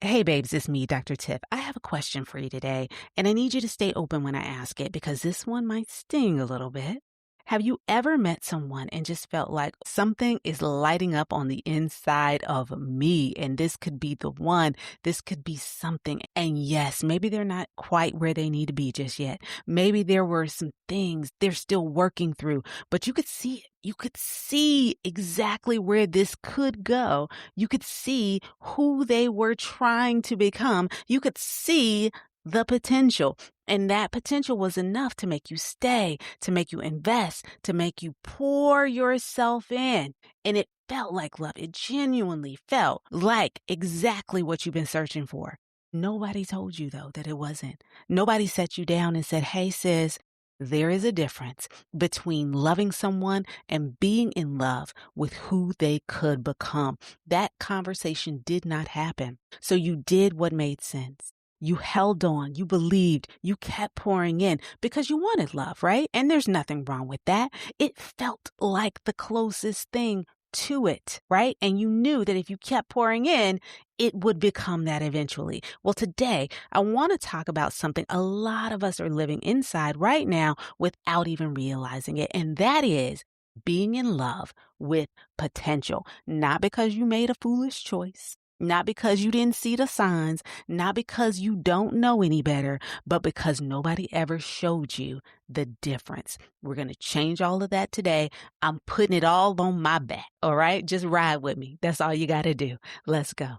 Hey babes, it's me, Dr. Tiff. I have a question for you today, and I need you to stay open when I ask it because this one might sting a little bit. Have you ever met someone and just felt like something is lighting up on the inside of me, and this could be the one, this could be something. And yes, maybe they're not quite where they need to be just yet. Maybe there were some things they're still working through, but you could see it. You could see exactly where this could go. You could see who they were trying to become. You could see the potential. And that potential was enough to make you stay, to make you invest, to make you pour yourself in. And it felt like love. It genuinely felt like exactly what you've been searching for. Nobody told you, though, that it wasn't. Nobody sat you down and said, hey, sis, there is a difference between loving someone and being in love with who they could become. That conversation did not happen. So you did what made sense. You held on, you believed, you kept pouring in because you wanted love, right? And there's nothing wrong with that. It felt like the closest thing to it, right? And you knew that if you kept pouring in, it would become that eventually. Well, today I want to talk about something a lot of us are living inside right now without even realizing it. And that is being in love with potential, not because you made a foolish choice. Not because you didn't see the signs, not because you don't know any better, but because nobody ever showed you the difference. We're going to change all of that today. I'm putting it all on my back. All right. Just ride with me. That's all you got to do. Let's go.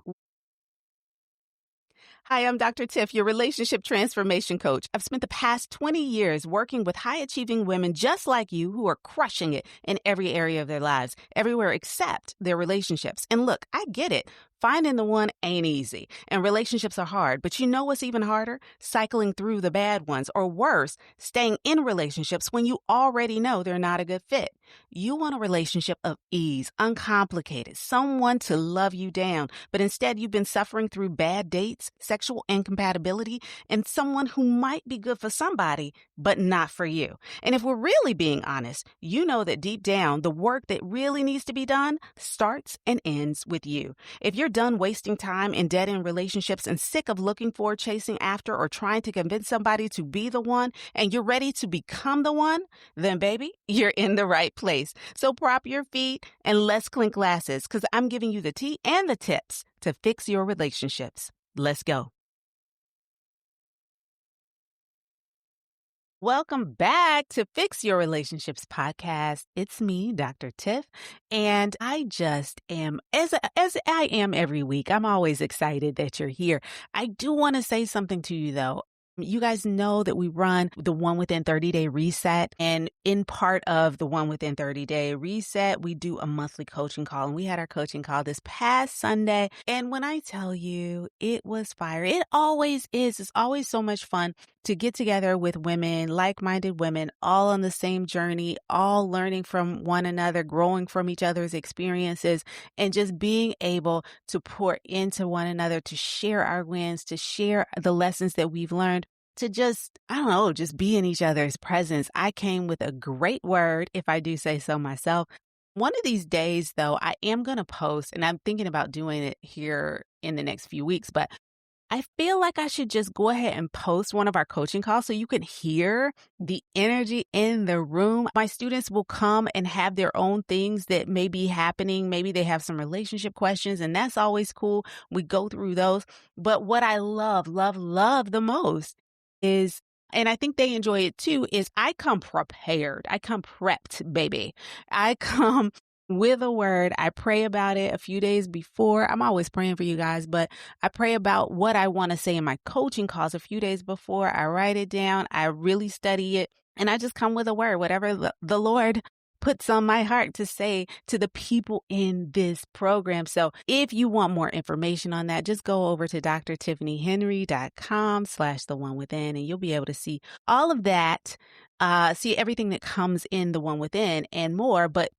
Hi, I'm Dr. Tiff, your relationship transformation coach. I've spent the past 20 years working with high achieving women just like you who are crushing it in every area of their lives, everywhere except their relationships. And look, I get it. Finding the one ain't easy, and relationships are hard. But you know what's even harder? Cycling through the bad ones, or worse, staying in relationships when you already know they're not a good fit. You want a relationship of ease, uncomplicated, someone to love you down, but instead you've been suffering through bad dates, sexual incompatibility, and someone who might be good for somebody, but not for you. And if we're really being honest, you know that deep down, the work that really needs to be done starts and ends with you. If you're done wasting time in dead-end relationships and sick of looking for, chasing after, or trying to convince somebody to be the one, and you're ready to become the one, then baby, you're in the right place. So prop your feet and let's clink glasses because I'm giving you the tea and the tips to fix your relationships. Let's go. Welcome back to Fix Your Relationships podcast. It's me, Dr. Tiff, and I just am, as I am every week, I'm always excited that you're here. I do want to say something to you, though. You guys know that we run the One Within 30-Day Reset. And in part of the One Within 30-Day Reset, we do a monthly coaching call. And we had our coaching call this past Sunday. And when I tell you it was fire, it always is. It's always so much fun to get together with women, like-minded women, all on the same journey, all learning from one another, growing from each other's experiences, and just being able to pour into one another, to share our wins, to share the lessons that we've learned, to just, I don't know, just be in each other's presence. I came with a great word, if I do say so myself. One of these days, though, I am going to post, and I'm thinking about doing it here in the next few weeks, but I feel like I should just go ahead and post one of our coaching calls so you can hear the energy in the room. My students will come and have their own things that may be happening. Maybe they have some relationship questions, and that's always cool. We go through those. But what I love the most is, and I think they enjoy it too, is I come prepared. I come prepped, baby. I come with a word. I pray about it a few days before. I'm always praying for you guys, but I pray about what I want to say in my coaching calls a few days before. I write it down. I really study it, and I just come with a word, whatever the Lord puts on my heart to say to the people in this program. So if you want more information on that, just go over to drtiffanyhenry.com/the1within, and you'll be able to see all of that. See everything that comes in the One Within and more, but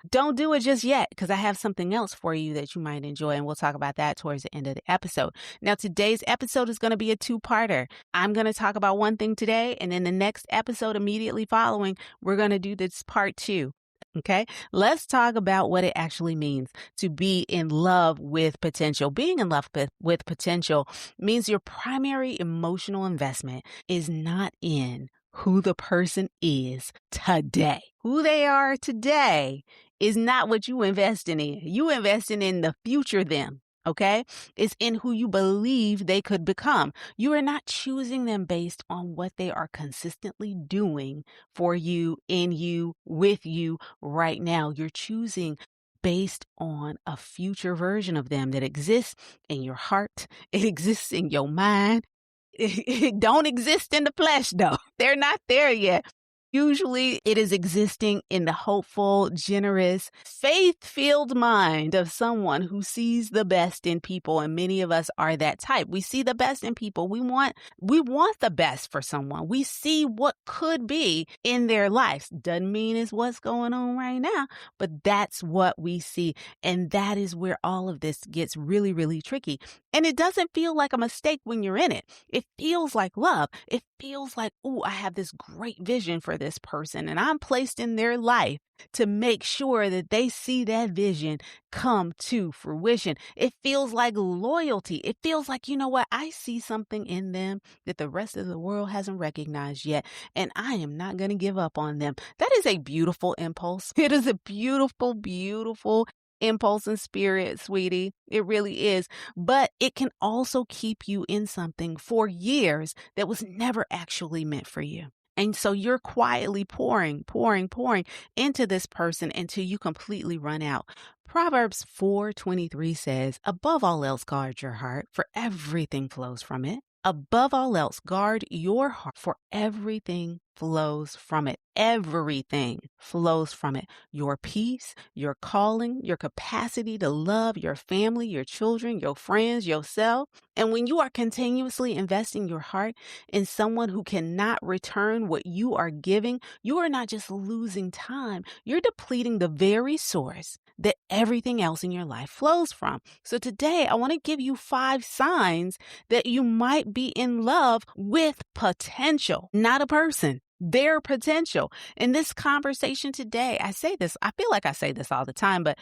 don't do it just yet because I have something else for you that you might enjoy, and we'll talk about that towards the end of the episode. Now, today's episode is going to be a two-parter. I'm going to talk about one thing today, and then the next episode immediately following, we're going to do this part two. Okay, let's talk about what it actually means to be in love with potential. Being in love with potential means your primary emotional investment is not in who the person is today. Who they are today is not what you investing in. You investing in the future them. Okay, it's in who you believe they could become. You are not choosing them based on what they are consistently doing for you, in you, with you right now. You're choosing based on a future version of them that exists in your heart. It exists in your mind. It don't exist in the flesh, though. They're not there yet. Usually it is existing in the hopeful, generous, faith-filled mind of someone who sees the best in people. And many of us are that type. We see the best in people. We want the best for someone. We see what could be in their lives. Doesn't mean it's what's going on right now, but that's what we see. And that is where all of this gets really, really tricky. And it doesn't feel like a mistake when you're in it. It feels like love. It feels like, oh, I have this great vision for this person and I'm placed in their life to make sure that they see that vision come to fruition. It feels like loyalty. It feels like, you know what? I see something in them that the rest of the world hasn't recognized yet, and I am not going to give up on them. That is a beautiful impulse. It is a beautiful, beautiful impulse and spirit, sweetie. It really is. But it can also keep you in something for years that was never actually meant for you. And so you're quietly pouring into this person until you completely run out. Proverbs 4:23 says, above all else, guard your heart, for everything flows from it. Above all else, guard your heart, for everything flows from it. Everything flows from it. Your peace, your calling, your capacity to love your family, your children, your friends, yourself. And when you are continuously investing your heart in someone who cannot return what you are giving, you are not just losing time, you're depleting the very source that everything else in your life flows from. So today, I want to give you 5 signs that you might be in love with potential, not a person. Their potential. In this conversation today, I say this, I feel like I say this all the time, but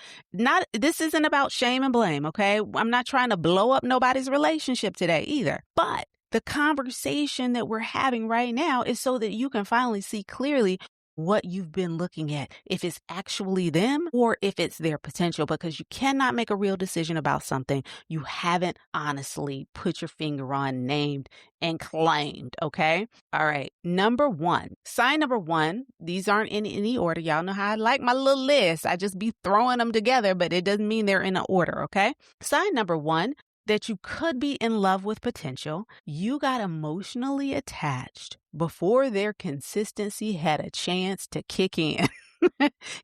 this isn't about shame and blame, okay? I'm not trying to blow up nobody's relationship today either. But the conversation that we're having right now is so that you can finally see clearly what you've been looking at, if it's actually them or if it's their potential, because you cannot make a real decision about something you haven't honestly put your finger on, named, and claimed, okay? All right, sign number one, these aren't in any order. Y'all know how I like my little list. I just be throwing them together, but it doesn't mean they're in an order, okay? Sign number one, that you could be in love with potential, you got emotionally attached before their consistency had a chance to kick in.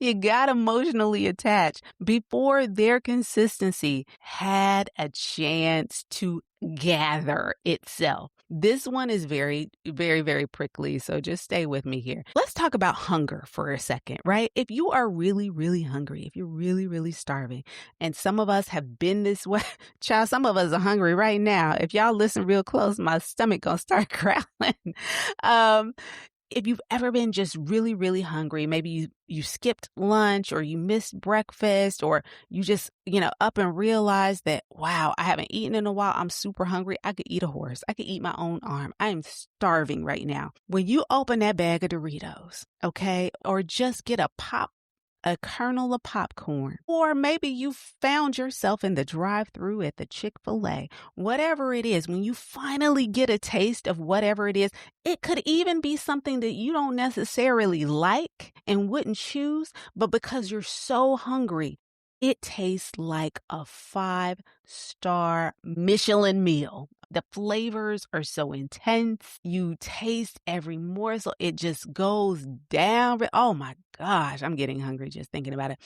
You got emotionally attached before their consistency had a chance to gather itself. This one is very, very, very prickly. So just stay with me here. Let's talk about hunger for a second, right? If you are really, really hungry, if you're really, really starving, and some of us have been this way, child, some of us are hungry right now. If y'all listen real close, my stomach gonna start growling. If you've ever been just really, really hungry, maybe you skipped lunch or you missed breakfast, or you just, up and realized that, wow, I haven't eaten in a while. I'm super hungry. I could eat a horse. I could eat my own arm. I am starving right now. When you open that bag of Doritos, okay, or just get a kernel of popcorn, or maybe you found yourself in the drive-thru at the Chick-fil-A, whatever it is, when you finally get a taste of whatever it is, it could even be something that you don't necessarily like and wouldn't choose, but because you're so hungry, it tastes like a 5-star Michelin meal. The flavors are so intense. You taste every morsel. It just goes down. Oh my gosh, I'm getting hungry just thinking about it.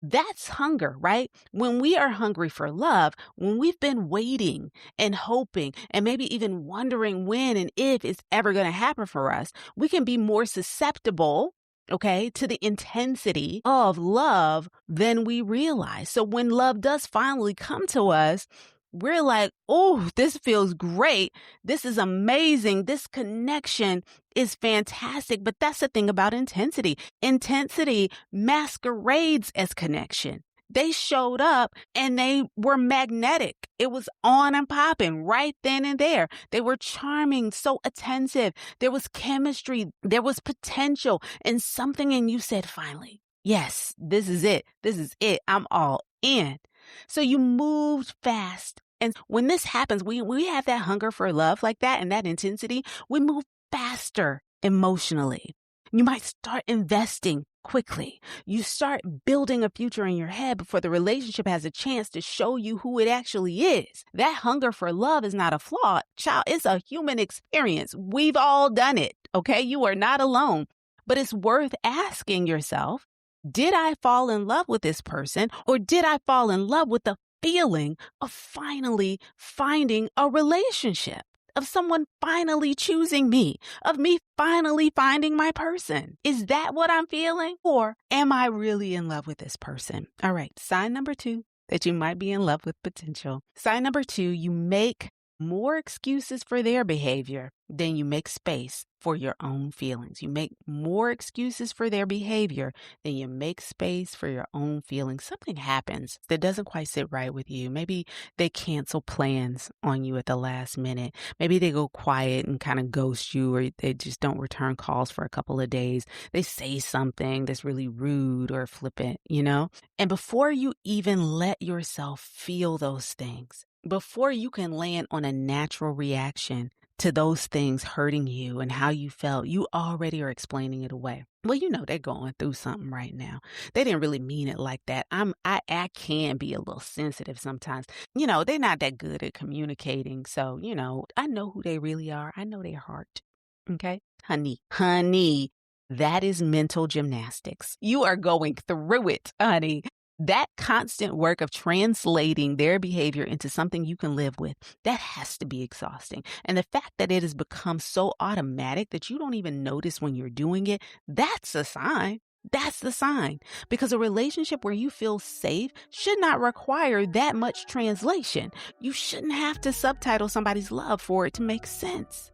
That's hunger, right? When we are hungry for love, when we've been waiting and hoping and maybe even wondering when and if it's ever going to happen for us, we can be more susceptible, okay, to the intensity of love than we realize. So when love does finally come to us, we're like, oh, this feels great. This is amazing. This connection is fantastic. But that's the thing about intensity. Intensity masquerades as connection. They showed up and they were magnetic. It was on and popping right then and there. They were charming, so attentive. There was chemistry. There was potential. And something in you said, finally, yes, this is it. This is it. I'm all in. So you moved fast. And when this happens, we have that hunger for love like that and that intensity. We move faster emotionally. You might start investing quickly. You start building a future in your head before the relationship has a chance to show you who it actually is. That hunger for love is not a flaw. Child, it's a human experience. We've all done it, okay? You are not alone. But it's worth asking yourself, did I fall in love with this person, or did I fall in love with the feeling of finally finding a relationship, of someone finally choosing me, of me finally finding my person? Is that what I'm feeling? Or am I really in love with this person? All right, sign number 2, that you might be in love with potential. Sign number 2, you make more excuses for their behavior than you make space for your own feelings. You make more excuses for their behavior than you make space for your own feelings. Something happens that doesn't quite sit right with you. Maybe they cancel plans on you at the last minute. Maybe they go quiet and kind of ghost you, or they just don't return calls for a couple of days. They say something that's really rude or flippant, And before you even let yourself feel those things, before you can land on a natural reaction to those things hurting you and how you felt, you already are explaining it away. Well, they're going through something right now. They didn't really mean it like that. I can be a little sensitive sometimes. They're not that good at communicating. So, I know who they really are. I know their heart. Okay? Honey, that is mental gymnastics. You are going through it, honey. That constant work of translating their behavior into something you can live with, that has to be exhausting. And the fact that it has become so automatic that you don't even notice when you're doing it, that's a sign. That's the sign. Because a relationship where you feel safe should not require that much translation. You shouldn't have to subtitle somebody's love for it to make sense.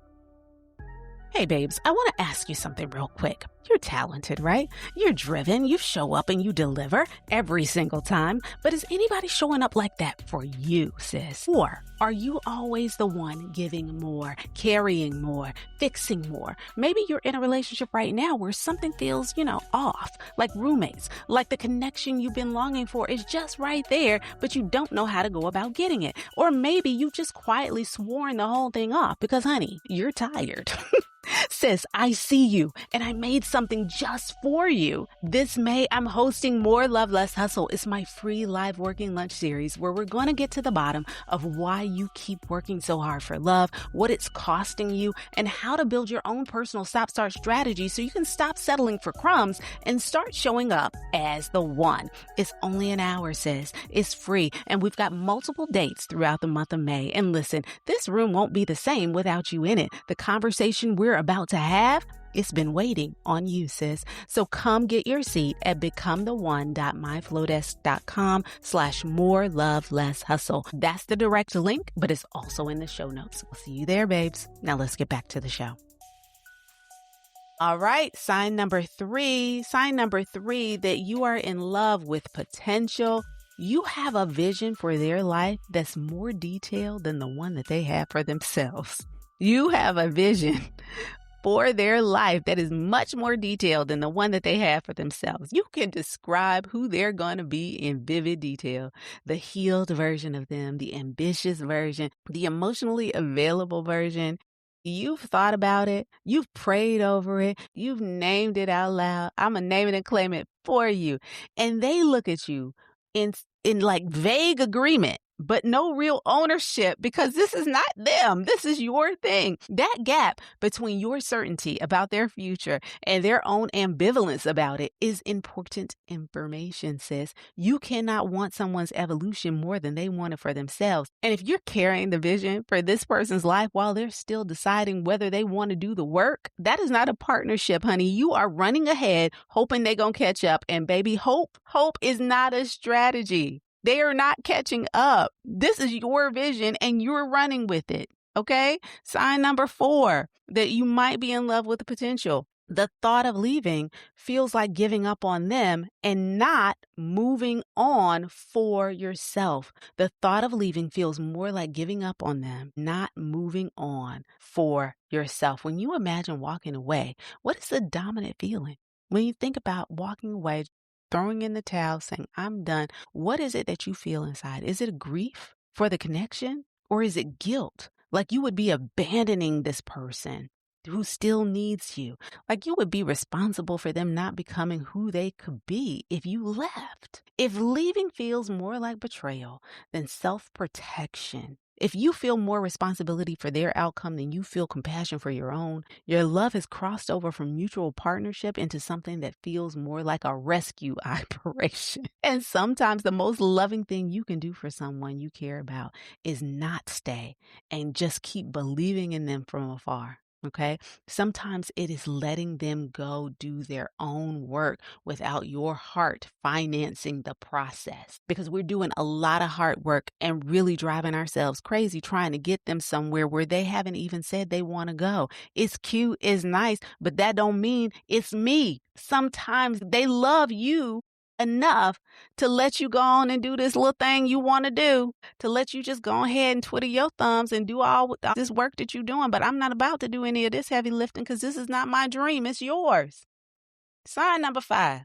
Hey, babes, I want to ask you something real quick. You're talented, right? You're driven. You show up and you deliver every single time. But is anybody showing up like that for you, sis? Or are you always the one giving more, carrying more, fixing more? Maybe you're in a relationship right now where something feels, off, like roommates, like the connection you've been longing for is just right there, but you don't know how to go about getting it. Or maybe you just quietly sworn the whole thing off because, honey, you're tired. Sis, I see you, and I made something just for you. This May, I'm hosting More Love, Less Hustle. It's my free live working lunch series where we're going to get to the bottom of why you keep working so hard for love, what it's costing you, and how to build your own personal stop-start strategy so you can stop settling for crumbs and start showing up as the one. It's only an hour, sis. It's free, and we've got multiple dates throughout the month of May. And listen, this room won't be the same without you in it. The conversation we're about to have, it's been waiting on you, sis. So come get your seat at becometheone.myflowdesk.com/more love, less hustle. That's the direct link, but it's also in the show notes. We'll see you there, babes. Now let's get back to the show. All right, sign number 3. Sign number 3 that you are in love with potential. You have a vision for their life that's more detailed than the one that they have for themselves. You have a vision for their life that is much more detailed than the one that they have for themselves. You can describe who they're going to be in vivid detail. The healed version of them, the ambitious version, the emotionally available version. You've thought about it. You've prayed over it. You've named it out loud. I'm going to name it and claim it for you. And they look at you in like vague agreement, but no real ownership, because this is not them. This is your thing. That gap between your certainty about their future and their own ambivalence about it is important information, sis. You cannot want someone's evolution more than they want it for themselves. And if you're carrying the vision for this person's life while they're still deciding whether they want to do the work, that is not a partnership, honey. You are running ahead, hoping they're going to catch up. And baby, hope is not a strategy. They are not catching up. This is your vision and you're running with it. Okay. Sign number 4, that you might be in love with the potential. The thought of leaving feels like giving up on them and not moving on for yourself. The thought of leaving feels more like giving up on them, not moving on for yourself. When you imagine walking away, what is the dominant feeling? When you think about walking away, throwing in the towel, saying, I'm done, what is it that you feel inside? Is it grief for the connection, or is it guilt? Like you would be abandoning this person who still needs you. Like you would be responsible for them not becoming who they could be if you left. If leaving feels more like betrayal than self-protection, if you feel more responsibility for their outcome than you feel compassion for your own, your love has crossed over from mutual partnership into something that feels more like a rescue operation. And sometimes the most loving thing you can do for someone you care about is not stay and just keep believing in them from afar. Okay. Sometimes it is letting them go do their own work without your heart financing the process, because we're doing a lot of hard work and really driving ourselves crazy trying to get them somewhere where they haven't even said they want to go. It's cute, it's nice, but that don't mean it's me. Sometimes they love you enough to let you go on and do this little thing you want to do, to let you just go ahead and twiddle your thumbs and do all this work that you're doing. But I'm not about to do any of this heavy lifting because this is not my dream. It's yours. Sign number 5.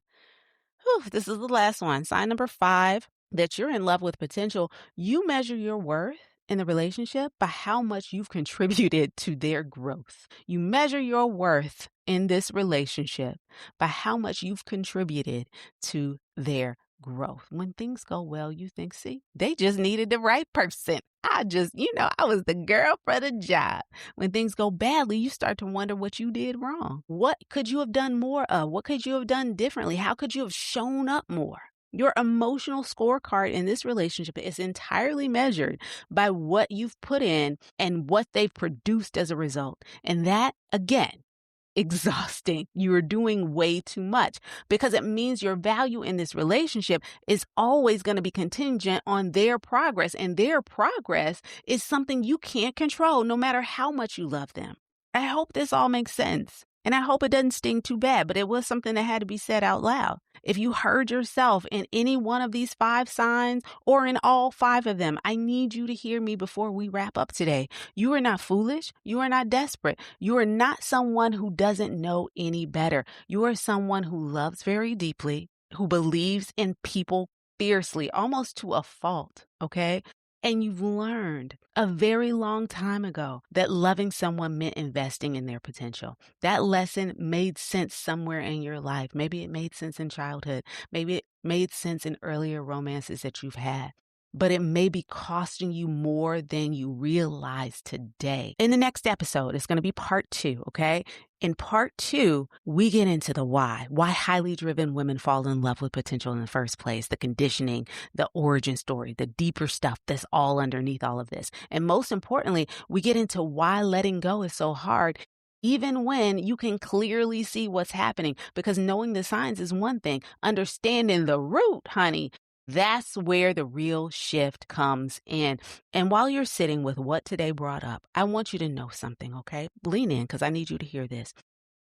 Whew, this is the last one. Sign number 5, that you're in love with potential. You measure your worth in the relationship by how much you've contributed to their growth. You measure your worth in this relationship by how much you've contributed to their growth. When things go well, you think, see, they just needed the right person. I was the girl for the job. When things go badly, you start to wonder what you did wrong. What could you have done more of? What could you have done differently? How could you have shown up more? Your emotional scorecard in this relationship is entirely measured by what you've put in and what they've produced as a result. And that, again, exhausting. You're doing way too much, because it means your value in this relationship is always going to be contingent on their progress. And their progress is something you can't control no matter how much you love them. I hope this all makes sense. And I hope it doesn't sting too bad, but it was something that had to be said out loud. If you heard yourself in any one of these 5 signs or in all 5 of them, I need you to hear me before we wrap up today. You are not foolish. You are not desperate. You are not someone who doesn't know any better. You are someone who loves very deeply, who believes in people fiercely, almost to a fault. Okay. And you've learned a very long time ago that loving someone meant investing in their potential. That lesson made sense somewhere in your life. Maybe it made sense in childhood. Maybe it made sense in earlier romances that you've had. But it may be costing you more than you realize today. In the next episode, it's going to be part 2, okay? In part 2, we get into the why highly driven women fall in love with potential in the first place, the conditioning, the origin story, the deeper stuff that's all underneath all of this. And most importantly, we get into why letting go is so hard, even when you can clearly see what's happening, because knowing the signs is one thing. Understanding the root, honey, that's where the real shift comes in. And while you're sitting with what today brought up, I want you to know something, okay? Lean in, because I need you to hear this.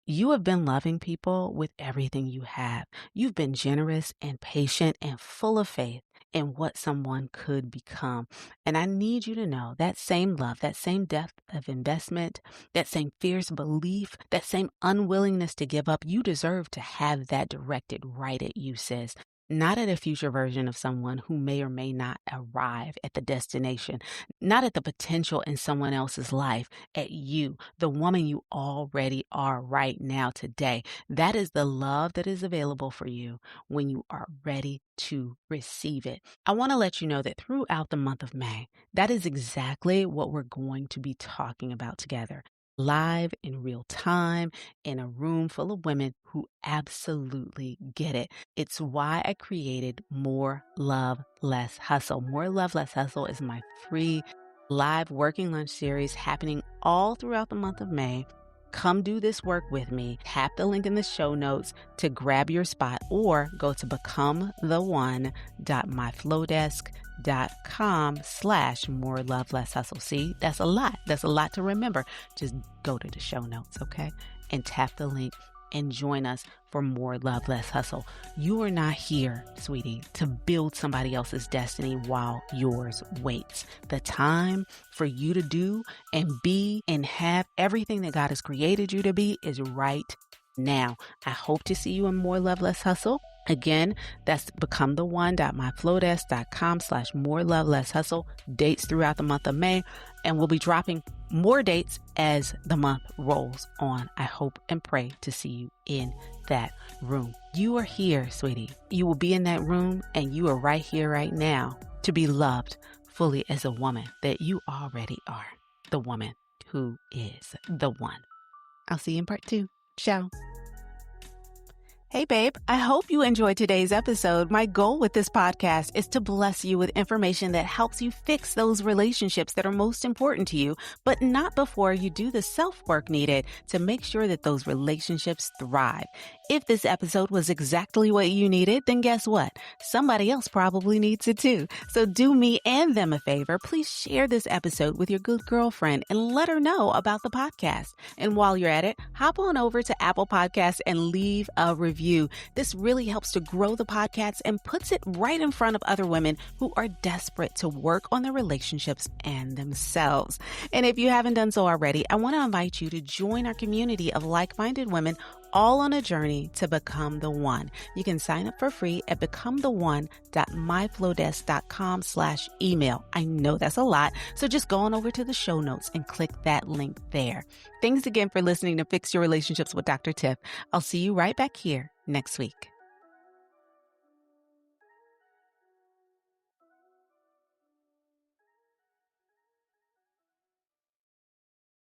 You have been loving people with everything you have. You've been generous and patient and full of faith in what someone could become. And I need you to know that same love, that same depth of investment, that same fierce belief, that same unwillingness to give up, you deserve to have that directed right at you, sis. Not at a future version of someone who may or may not arrive at the destination, not at the potential in someone else's life, at you, the woman you already are right now today. That is the love that is available for you when you are ready to receive it. I want to let you know that throughout the month of May, that is exactly what we're going to be talking about together. Live in real time in a room full of women who absolutely get it. It's why I created More Love, Less Hustle. More Love, Less Hustle is my free live working lunch series happening all throughout the month of May. Come do this work with me. Tap the link in the show notes to grab your spot or go to becometheone.myflowdesk.com/more love, less hustle. See, that's a lot. That's a lot to remember. Just go to the show notes, okay? And tap the link and join us for more love, less hustle. You are not here, sweetie, to build somebody else's destiny while yours waits. The time for you to do and be and have everything that God has created you to be is right now. I hope to see you in more love, less hustle. Again, that's becometheone.myflowdesk.com/more love, less hustle. Dates throughout the month of May. And we'll be dropping more dates as the month rolls on. I hope and pray to see you in that room. You are here, sweetie. You will be in that room and you are right here, right now to be loved fully as a woman that you already are. The woman who is the one. I'll see you in part 2. Ciao. Hey, babe, I hope you enjoyed today's episode. My goal with this podcast is to bless you with information that helps you fix those relationships that are most important to you, but not before you do the self-work needed to make sure that those relationships thrive. If this episode was exactly what you needed, then guess what? Somebody else probably needs it too. So do me and them a favor. Please share this episode with your good girlfriend and let her know about the podcast. And while you're at it, hop on over to Apple Podcasts and leave a review. This really helps to grow the podcast and puts it right in front of other women who are desperate to work on their relationships and themselves. And if you haven't done so already, I want to invite you to join our community of like-minded women all on a journey to become the one. You can sign up for free at becometheone.myflowdesk.com/email. I know that's a lot, so just go on over to the show notes and click that link there. Thanks again for listening to Fix Your Relationships with Dr. Tiff. I'll see you right back here next week.